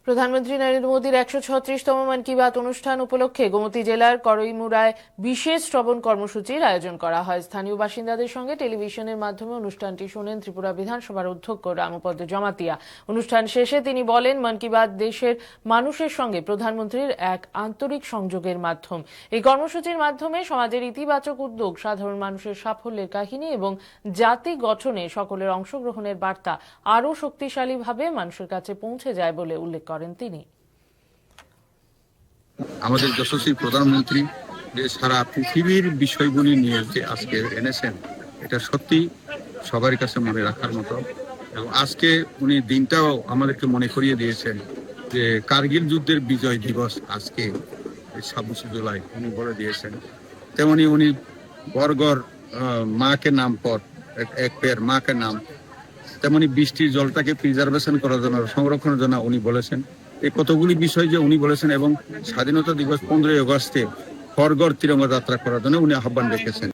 প্রধানমন্ত্রী নরেন্দ্র মোদীর ১৩৬তম মন কি বাত অনুষ্ঠান উপলক্ষে গোমতী জেলার করইমুড়ায় বিশেষ শ্রবণ কর্মসূচির আয়োজন করা হয়। স্থানীয় বাসিন্দাদের সঙ্গে টেলিভিশনের মাধ্যমে অনুষ্ঠানটি শোনেন ত্রিপুরা বিধানসভার অধ্যক্ষ রামপদ জমাতিয়া। অনুষ্ঠান শেষে তিনি বলেন, মন কি বাত দেশের মানুষের সঙ্গে প্রধানমন্ত্রীর এক আন্তরিক সংযোগের মাধ্যম। এই কর্মসূচির মাধ্যমে সমাজের ইতিবাচক উদ্যোগ, সাধারণ মানুষের সাফল্যের কাহিনী এবং জাতি গঠনে সকলের অংশগ্রহণের বার্তা আরও শক্তিশালীভাবে মানুষের কাছে পৌঁছে যায় বলে উল্লেখ করেন তিনি। আমাদের যশস্বী প্রধানমন্ত্রী যে সারা পৃথিবীর বিষয়গুলি নিয়ে যে আজকে এনেছেন, এটা সত্যি সবার কাছে মনে রাখার মতো। এবং আজকে উনি দিনটাও আমাদেরকে মনে করিয়ে দিয়েছেন যে কার্গিল যুদ্ধের বিজয় দিবস আজকে 26 জুলাই উনি বলে দিয়েছেন। তেমনি উনি বর্গর মাকে নাম পর এক পের মাকে নাম, তেমনি বৃষ্টির জলটাকে প্রিজার্ভেশন করার জন্য, সংরক্ষণের জন্য উনি বলেছেন। এই কতগুলি বিষয় যে উনি বলেছেন এবং স্বাধীনতা দিবস 15ই আগস্টে হর ঘর তিরঙ্গা যাত্রা করার জন্য উনি আহ্বান রেখেছেন।